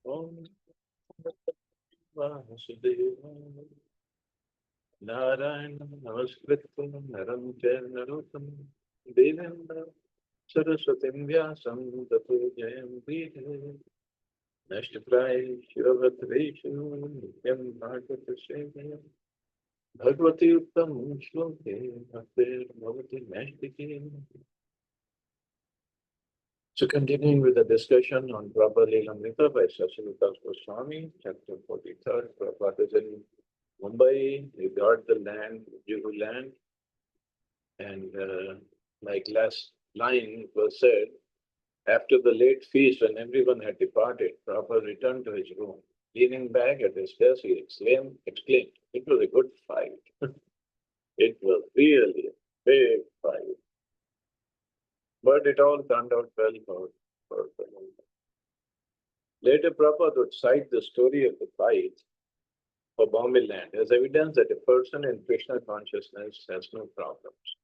Om Vasudeva Narayana Namaskritam Naram Narotam Devendra Saraswatim Vyasam Tato Jayam Bhide Nashtaprayi Shivavatreshu Nityam Bhagavata Sevaya Bhagavati Uttam Shloke Bhaktir Bhavati Nashtike. So continuing with the discussion on Prabhupada Lilamrita by Srila Goswami, chapter 43. Prabhupada is in Mumbai. He got the land, Juhu land, and like last line was said, after the late feast when everyone had departed, Prabhupada returned to his room. Leaning back at his desk, he exclaimed, it was a good fight. It was really a big fight. But it all turned out well for the moment. Later, Prabhupada would cite the story of the fight for Bombay land as evidence that a person in Krishna consciousness has no problems.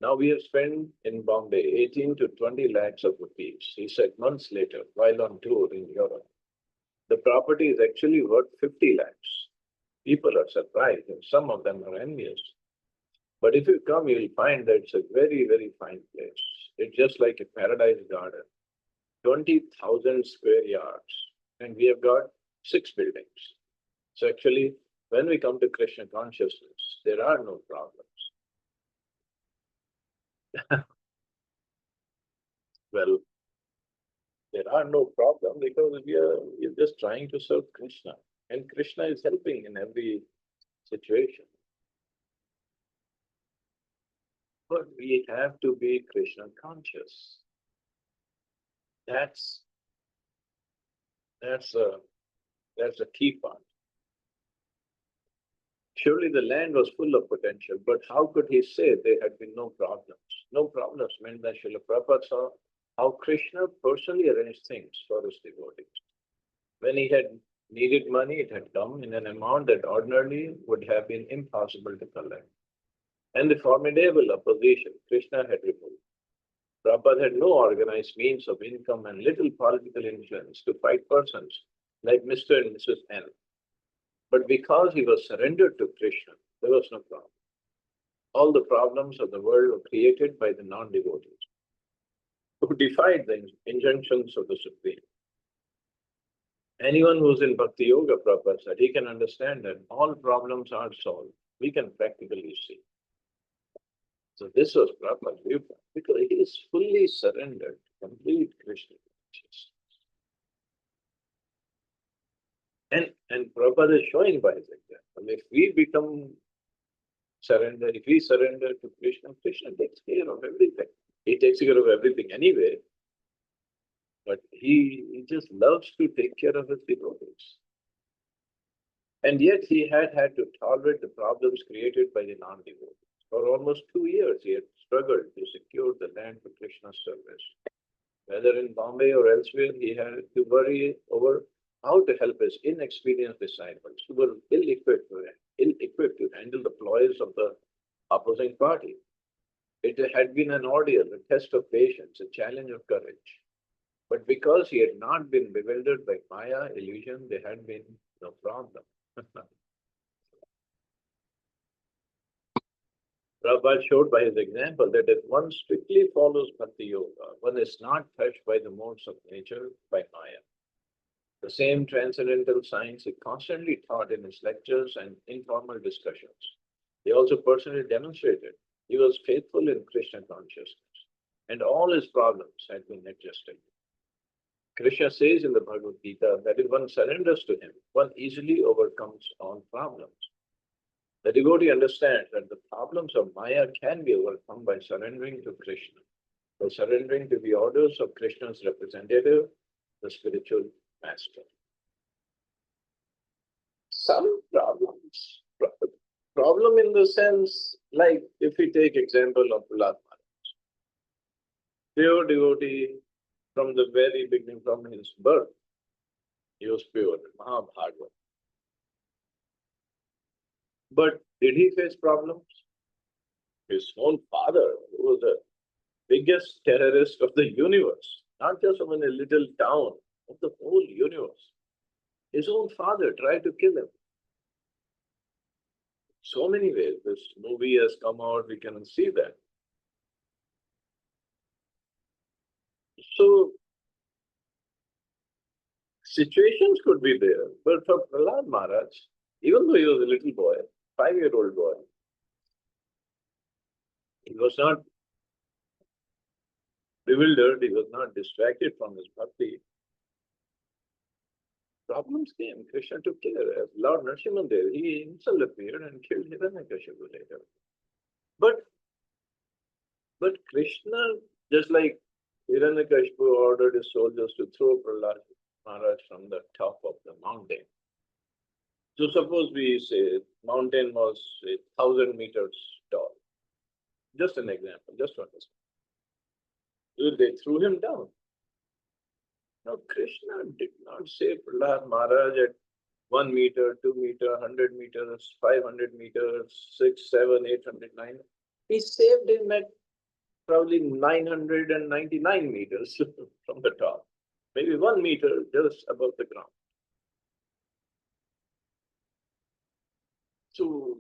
Now we have spent in Bombay 18 to 20 lakhs of rupees, he said months later while on tour in Europe. The property is actually worth 50 lakhs. People are surprised and some of them are envious. But if you come, you will find that it's a very, very fine place. It's just like a paradise garden. 20,000 square yards. And we have got 6 buildings. So actually, when we come to Krishna consciousness, there are no problems. Well, there are no problems because we're just trying to serve Krishna. And Krishna is helping in every situation. But we have to be Krishna conscious. That's a key part. Surely the land was full of potential, but how could he say there had been no problems? No problems meant that Srila Prabhupada saw how Krishna personally arranged things for his devotees. When he had needed money, it had come in an amount that ordinarily would have been impossible to collect. And the formidable opposition Krishna had removed. Prabhupada had no organized means of income and little political influence to fight persons like Mr. and Mrs. N. But because he was surrendered to Krishna, there was no problem. All the problems of the world were created by the non-devotees who defied the injunctions of the Supreme. Anyone who's in Bhakti Yoga, Prabhupada said, he can understand that all problems are solved. We can practically see. So this was Prabhupada's viewpoint because he is fully surrendered, complete Krishna consciousness. And Prabhupada is showing by his example, if we surrender to Krishna, Krishna takes care of everything. He takes care of everything anyway, but he just loves to take care of his devotees. And yet he had to tolerate the problems created by the non-devotees. For almost 2 years, he had struggled to secure the land for Krishna's service. Whether in Bombay or elsewhere, he had to worry over how to help his inexperienced disciples who were ill-equipped to handle the ploys of the opposing party. It had been an ordeal, a test of patience, a challenge of courage. But because he had not been bewildered by Maya, illusion, there had been no problem. Prabhupada showed by his example that if one strictly follows Bhakti Yoga, one is not touched by the modes of nature, by Maya. The same transcendental science he constantly taught in his lectures and informal discussions. He also personally demonstrated he was faithful in Krishna consciousness, and all his problems had been adjusted. Krishna says in the Bhagavad Gita that if one surrenders to him, one easily overcomes all problems. The devotee understands that the problems of Maya can be overcome by surrendering to Krishna, by surrendering to the orders of Krishna's representative, the spiritual master. Some problems, problem in the sense, like if we take example of Prahlad Maharaj, pure devotee from the very beginning, from his birth, he was pure, Mahabhagavad. But did he face problems? His own father, who was the biggest terrorist of the universe, not just of a little town, of the whole universe. universe. His own father tried to kill him. So many ways. This movie has come out, we can see that. So situations could be there, but for Prahlad Maharaj, even though he was a little boy, 5-year-old boy, he was not bewildered, he was not distracted from his bhakti. Problems came. Krishna took care. As Lord Narasimha there, he himself appeared and killed Hiranyakashipu later. But Krishna, just like Hiranyakashipu ordered his soldiers to throw Prahlad Maharaj from the top of the mountain. So suppose we say mountain was 1,000 meters tall. Just an example, just to understand. They threw him down. Now Krishna did not say Prahlad Maharaj at 1 meter, 2 meter, 100 meters, 500 meters, 6, 7, 800, 9. He saved him at probably 999 meters from the top. Maybe 1 meter just above the ground. So,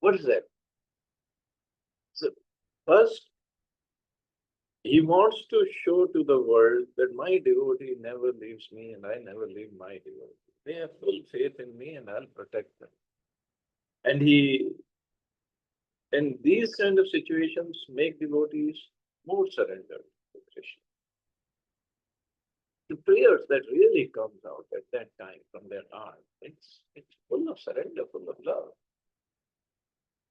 what is that? So, first, he wants to show to the world that my devotee never leaves me and I never leave my devotee. They have full faith in me and I'll protect them. And these kind of situations make devotees more surrendered to Krishna. The prayers that really comes out at that time from their heart, it's full of surrender, full of love.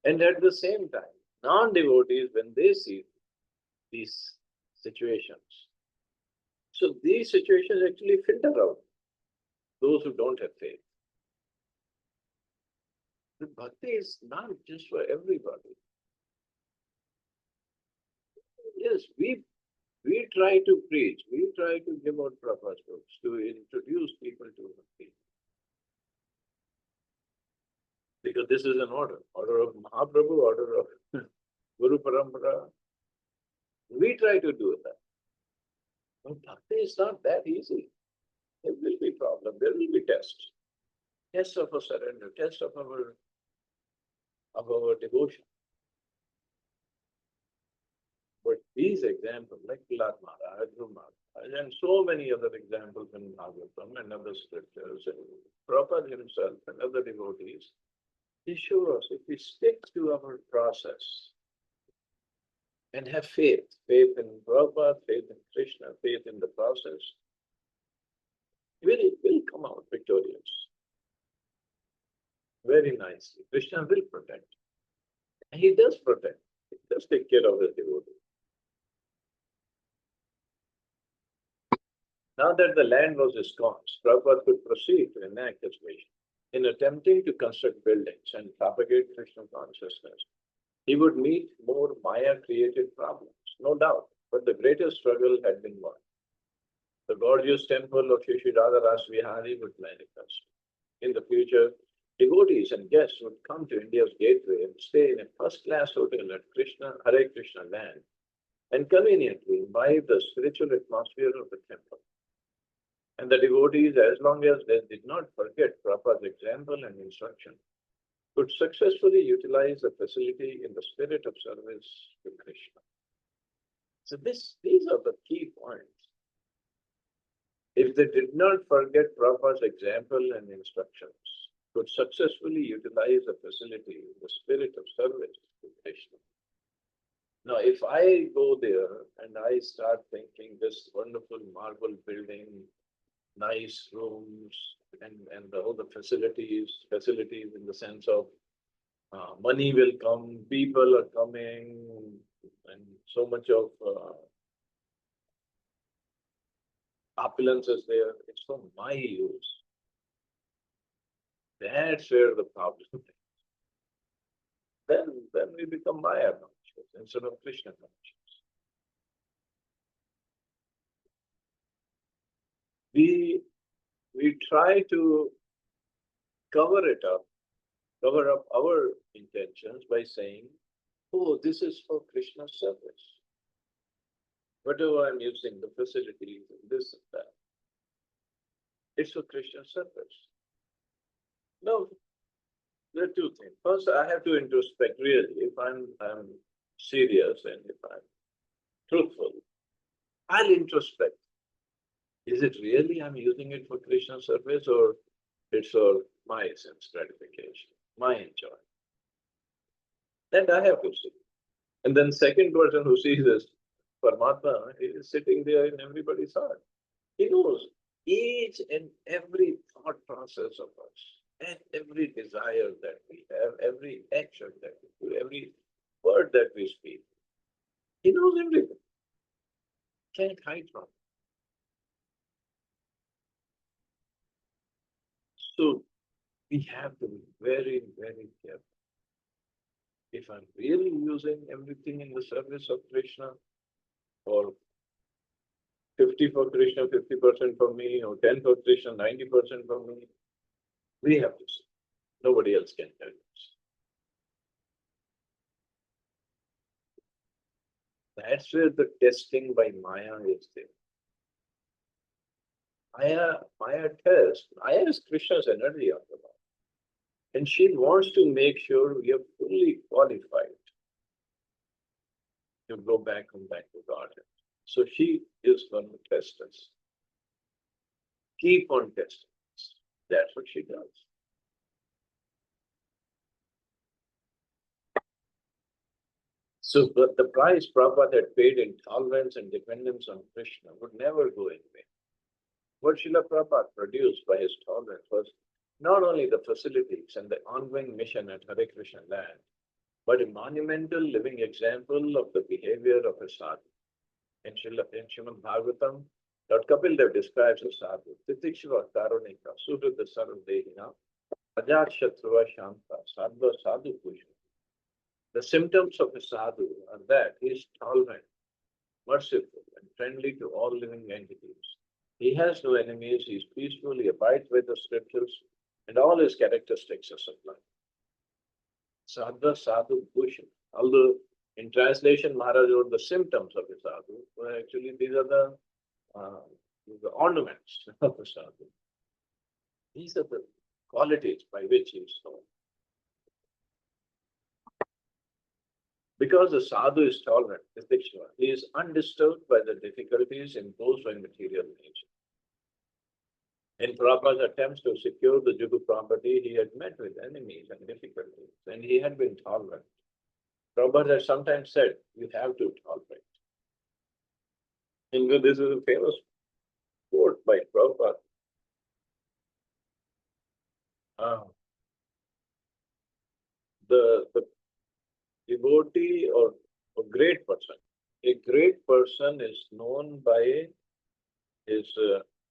And at the same time, non-devotees, when they see these situations, so these situations actually filter out those who don't have faith. The bhakti is not just for everybody. Yes, we try to preach, we try to give out Prabhupada's books to introduce people to bhakti. Because this is an order of Mahaprabhu, order of Guru Parampara. We try to do that. But bhakti is not that easy. There will be problems, there will be tests. Tests of our surrender, tests of our devotion. But these examples, like Prahlad Maharaj, Guru Maharaj, and so many other examples in Bhagavatam and other scriptures, and Prabhupada himself and other devotees, they show us if we stick to our process and have faith in Prabhupada, faith in Krishna, faith in the process, we'll come out victorious. Very nicely. Krishna will protect. And he does protect. He does take care of his devotees. Now that the land was ensconced, Prabhupada could proceed to enact his vision. In attempting to construct buildings and propagate Krishna consciousness, he would meet more Maya-created problems, no doubt, but the greatest struggle had been won. The gorgeous temple of Shri Radha Ras Vihari would manifest. In the future, devotees and guests would come to India's gateway and stay in a first-class hotel at Hare Krishna land and conveniently imbibe the spiritual atmosphere of the temple. And the devotees, as long as they did not forget Prabhupada's example and instruction, could successfully utilize the facility in the spirit of service to Krishna. So these are the key points. If they did not forget Prabhupada's example and instructions, could successfully utilize the facility in the spirit of service to Krishna. Now, if I go there and I start thinking this wonderful marble building, nice rooms, and all the facilities in the sense of money will come, people are coming, and so much of opulence is there. It's for my use. That's where the problem is. Then we become Maya conscious instead of Krishna conscious. We try to cover up our intentions by saying, oh, this is for Krishna's service. Whatever I'm using, the facilities, and this and that. It's for Krishna's service. No, there are two things. First, I have to introspect really. If I'm serious and if I'm truthful, I'll introspect. Is it really I'm using it for Krishna service or it's for my sense gratification, my enjoyment? Then I have to see. And then second person who sees this, Paramatma, is sitting there in everybody's heart. He knows each and every thought process of us, and every desire that we have, every action that we do, every word that we speak. He knows everything. Can't hide from it. So we have to be very, very careful. If I'm really using everything in the service of Krishna, or 50 for Krishna, 50% for me, or 10 for Krishna, 90% for me, we have to see. Nobody else can tell us. That's where the testing by Maya is there. Maya tests. Maya is Krishna's energy on the body. And she wants to make sure we are fully qualified to go back and back to Godhead. So she is going to test us. Keep on testing us. That's what she does. So the price Prabhupada had paid in tolerance and dependence on Krishna would never go in vain. What Srila Prabhupada produced by his tolerance was not only the facilities and the ongoing mission at Hare Krishna land, but a monumental living example of the behavior of a sadhu. In Srimad Bhagavatam, Lord Kapil Dev describes a sadhu, Titikshva Karunika, Suhrita Sarvdehina, Ajat Shatruva Shanta, Sadhva Sadhu Pushpa. The symptoms of a sadhu are that he is tolerant, merciful, and friendly to all living entities. He has no enemies, he is peaceful, he abides by the scriptures, and all his characteristics are sublime. Sadhva Sadhu Bhushan. Although in translation, Maharaj wrote the symptoms of the sadhu, well, actually these are the ornaments of the sadhu. These are the qualities by which he is known. Because the sadhu is tolerant, he is undisturbed by the difficulties imposed by material nature. In Prabhupada's attempts to secure the Jugu property, he had met with enemies and difficulties, and he had been tolerant. Prabhupada has sometimes said, you have to tolerate. And this is a famous quote by Prabhupada. The devotee or a great person. A great person is known by his,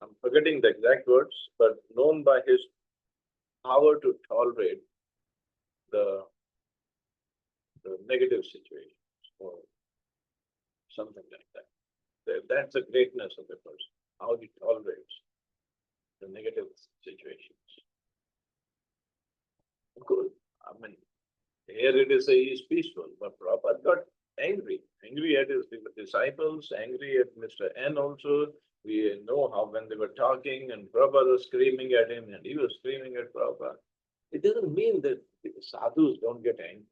I'm forgetting the exact words, but known by his power to tolerate the negative situations or something like that. That's the greatness of the person, how he tolerates the negative situations. Good. I mean, here it is, he is peaceful, but Prabhupada got angry at his disciples, angry at Mr. N also. We know how when they were talking and Prabhupada was screaming at him and he was screaming at Prabhupada. It doesn't mean that sadhus don't get angry.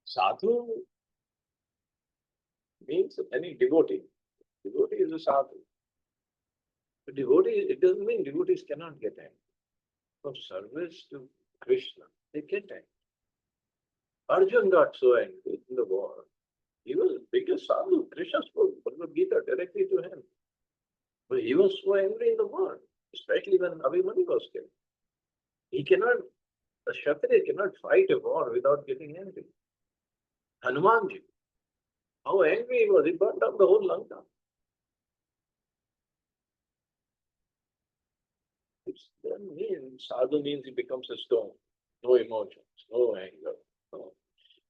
Sadhu means any devotee. Devotee is a sadhu. But devotee, it doesn't mean devotees cannot get angry. For service to Krishna, they get angry. Arjun got so angry in the war. He was the biggest sadhu. Krishna spoke Bhagavad Gita directly to him. But he was so angry in the war, especially when Abhimanyu was killed. He cannot, a Kshatriya cannot fight a war without getting angry. Hanumanji, how angry he was, he burned down the whole Lanka. It doesn't mean sadhu means he becomes a stone. No emotions, no anger. No.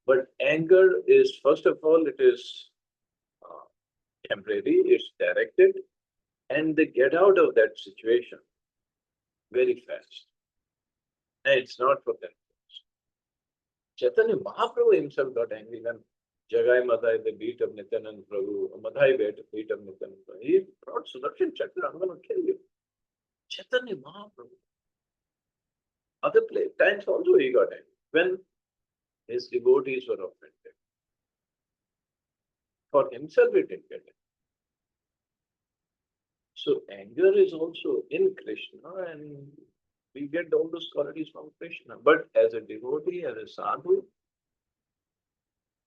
But anger is, first of all, it is temporary, it's directed, and they get out of that situation very fast. And it's not for them. Chaitanya Mahaprabhu himself got angry when Jagai Madhai, the beat of Nityanand Prabhu, Madhai beat of Nityanand Prabhu. He brought Sudarshan Chakra, I'm going to kill you. Chaitanya Mahaprabhu. Other times also he got angry. When his devotees were offended. For himself he didn't get it. So anger is also in Krishna, and we get all those qualities from Krishna. But as a devotee, as a sadhu,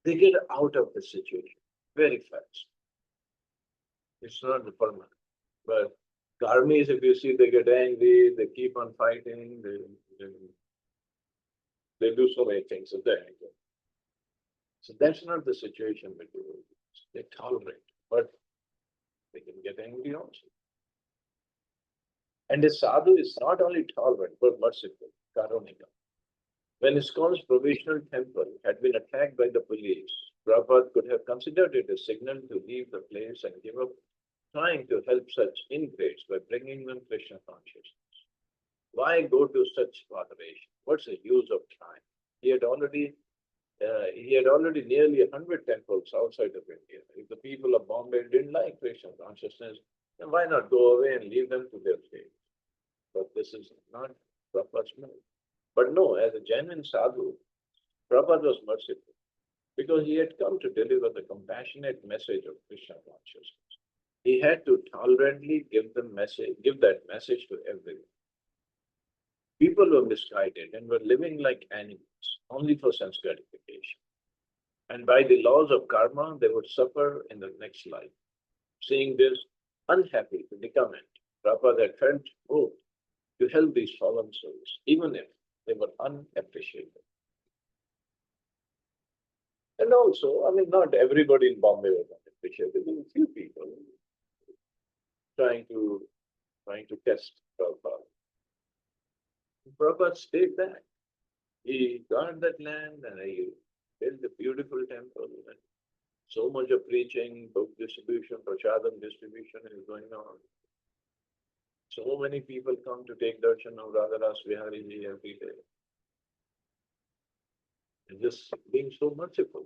they get out of the situation very fast. It's not the permanent. But karmis, if you see, they get angry, they keep on fighting, they do so many things with their anger. So that's not the situation with devotees. They tolerate, but they can get angry also. And a sadhu is not only tolerant, but merciful, karunika. When ISKCON's provisional temple had been attacked by the police, Prabhupada could have considered it a signal to leave the place and give up trying to help such ingrates by bringing them Krishna consciousness. Why go to such moderation? What's the use of trying? He had already nearly 100 temples outside of India. If the people of Bombay didn't like Krishna consciousness, then why not go away and leave them to their fate? But this is not Prabhupada's move. But no, as a genuine sadhu, Prabhupada was merciful because he had come to deliver the compassionate message of Krishna consciousness. He had to tolerantly give that message to everyone. People were misguided and were living like animals only for sense gratification. And by the laws of karma, they would suffer in the next life. Seeing this, unhappy predicament, Prabhupada had felt moved to help these fallen souls, even if they were unappreciated. And also, not everybody in Bombay was unappreciated. There were a few people trying to test Prabhupada. Prabhupada stayed back. He got that land and he built a beautiful temple. And so much of preaching, book distribution, prasadam distribution is going on. So many people come to take darshan of Radharas Vihariji every day. And just being so merciful.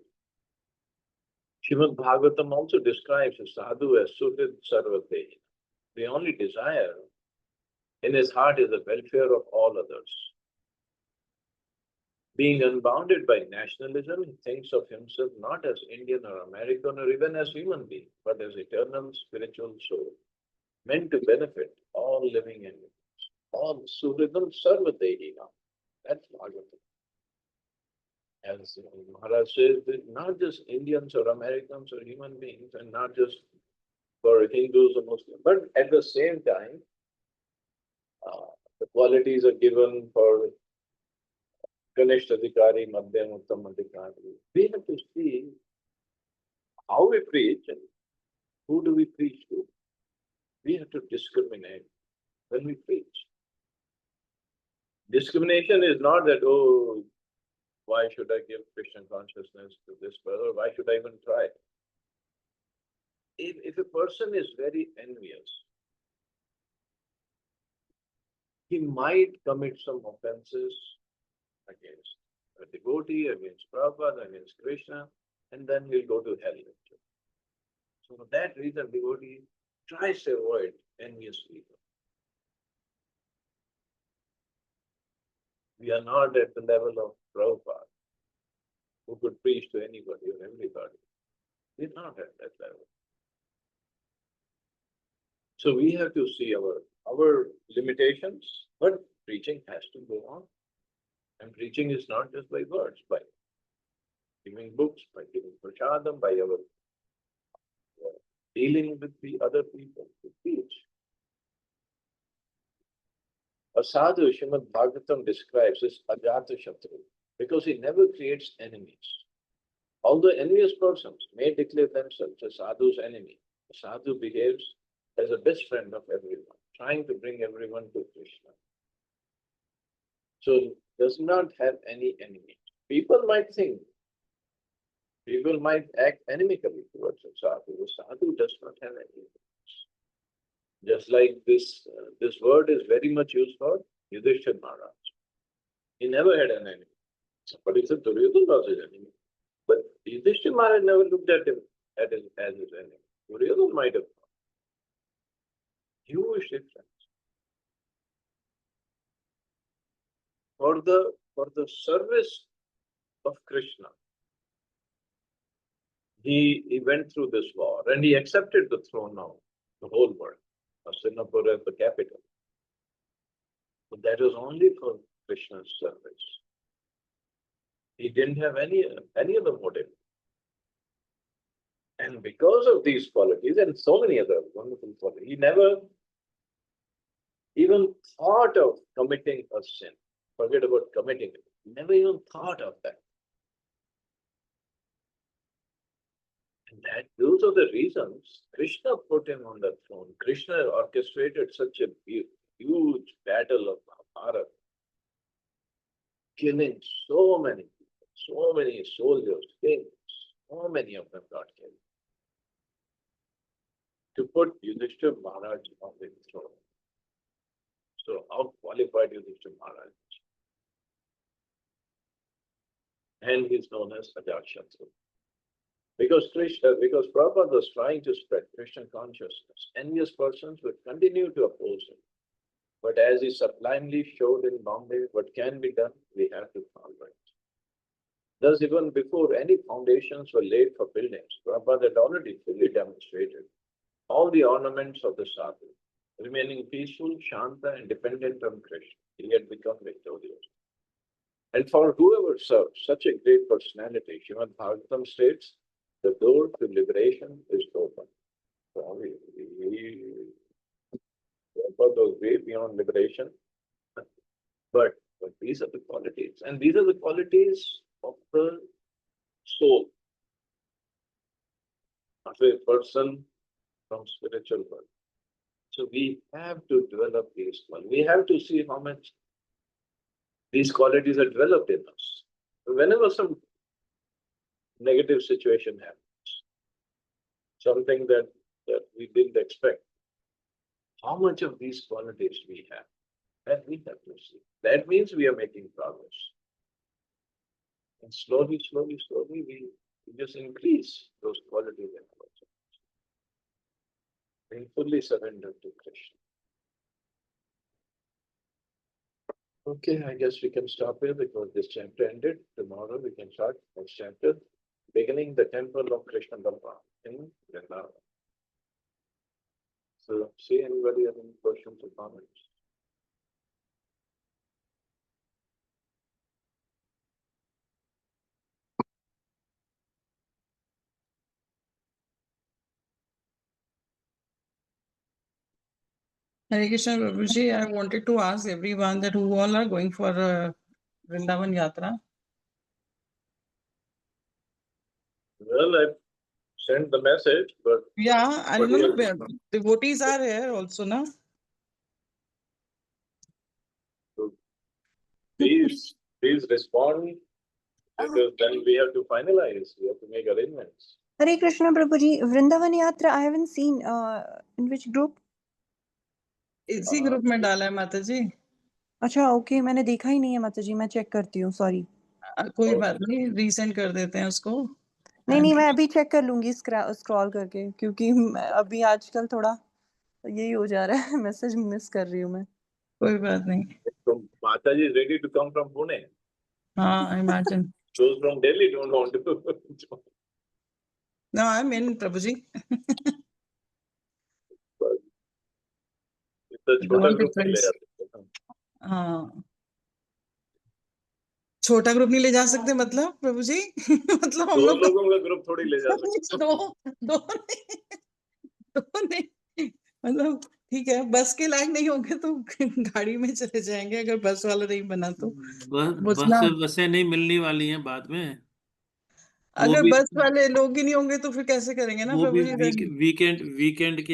Srimad Bhagavatam also describes a sadhu as suited sarvatehi. The only desire in his heart is the welfare of all others. Being unbounded by nationalism, he thinks of himself not as Indian or American or even as human being, but as eternal spiritual soul, meant to benefit all living entities. All Suridam Sarvatehina. That's Bhagavatam. As Maharaj says, not just Indians or Americans or human beings, and not just for Hindus or Muslims, but at the same time, the qualities are given for Ganesh Adhikari, Madhyam, Uttam Adhikari. We have to see how we preach and who do we preach to. We have to discriminate when we preach. Discrimination is not that, oh, why should I give Krishna consciousness to this brother? Why should I even try? If a person is very envious, he might commit some offenses against a devotee, against Prabhupada, against Krishna, and then he'll go to hell. So for that reason, devotee tries to avoid envious people. We are not at the level of Prabhupada, who could preach to anybody or everybody. We're not at that level. So we have to see our limitations, but preaching has to go on. And preaching is not just by words, by giving books, by giving prasadam, by our dealing with the other people to preach. A sadhu, Srimad Bhagavatam describes as Ajata Shatru, because he never creates enemies. Although envious persons may declare themselves a sadhu's enemy, a sadhu behaves as a best friend of everyone, trying to bring everyone to Krishna. So does not have any enemy. People might act inimically towards a sadhu. A sadhu does not have enemies. Just like this word is very much used for Yudhishthira Maharaj. He never had an enemy. Somebody said Duryodhana was his enemy. But Yudhishthira Maharaj never looked at him as his enemy. Duryodhana might have. Huge difference. For the service of Krishna, he went through this war and he accepted the throne of the whole world, Hastinapur as the capital. But that was only for Krishna's service. He didn't have any other motive. And because of these qualities and so many other wonderful qualities, he never even thought of committing a sin. Forget about committing it. He never even thought of that. And those are the reasons Krishna put him on the throne. Krishna orchestrated such a huge battle of Mahabharata, killing so many people, so many soldiers, kings, so many of them got killed, to put Yudhishthira Maharaj on the throne. So how qualified Yudhishthira Maharaj is? And he's known as Ajatashatru. Because Prabhupada was trying to spread Krishna consciousness, envious persons would continue to oppose him. But as he sublimely showed in Bombay, what can be done, we have to follow it. Thus, even before any foundations were laid for buildings, Prabhupada had already fully demonstrated all the ornaments of the sadhu, remaining peaceful, shanta, and dependent on Krishna. He had become victorious. And for whoever serves such a great personality, Srimad Bhagavatam states, the door to liberation is open. So Prabhupada was way beyond liberation. But these are the qualities. And these are the qualities of the soul of a person from spiritual world. So we have to develop these qualities. We have to see how much these qualities are developed in us. Whenever some negative situation happens, something that we didn't expect, how much of these qualities we have, that we have to see. That means we are making progress. And slowly, we just increase those qualities in ourselves. Being fully surrendered to Krishna. Okay, I guess we can stop here because this chapter ended. Tomorrow we can start next chapter, beginning the temple of Krishna Balaram in Vrindavan. So, see anybody have any questions or comments? Hare Krishna Prabhuji, I wanted to ask everyone that who all are going for Vrindavan Yatra. Well, I sent the message, but yeah, I know devotees are here also, no? So please respond, because then we have to finalize. We have to make arrangements. Hare Krishna Prabhuji, Vrindavan Yatra I haven't seen. In which group? इसी group में डाला है माता जी. अच्छा, okay, मैंने देखा ही नहीं है माता जी, मैं चेक करती हूँ, सॉरी. कोई बात नहीं, रीसेंड कर देते हैं उसको. नहीं, मैं अभी चेक कर लूंगी स्क्रॉल करके, क्योंकि अभी आजकल थोड़ा यही हो जा रहा है, मैसेज मिस कर रही हूँ मैं. कोई बात नहीं. So Mata ji is ready to come from Pune. हाँ, imagine. Those from Delhi don't want to. No, I'm in, Prabhuji. छोटा ग्रुप नहीं ले जाते. हाँ, छोटा ग्रुप नहीं ले जा सकते मतलब प्रभु जी. मतलब हम लोग लोगों का ग्रुप थोड़ी ले जा सकते. दो नहीं, मतलब ठीक है, बस के लायक नहीं होंगे तो गाड़ी में चले जाएंगे, अगर बस वाला नहीं बना तो. बसें नहीं मिलने वाली हैं बाद में. अगर बस वाले लोग ही नहीं होंगे तो फिर कैसे करेंगे ना प्रभु जी. वीकेंड के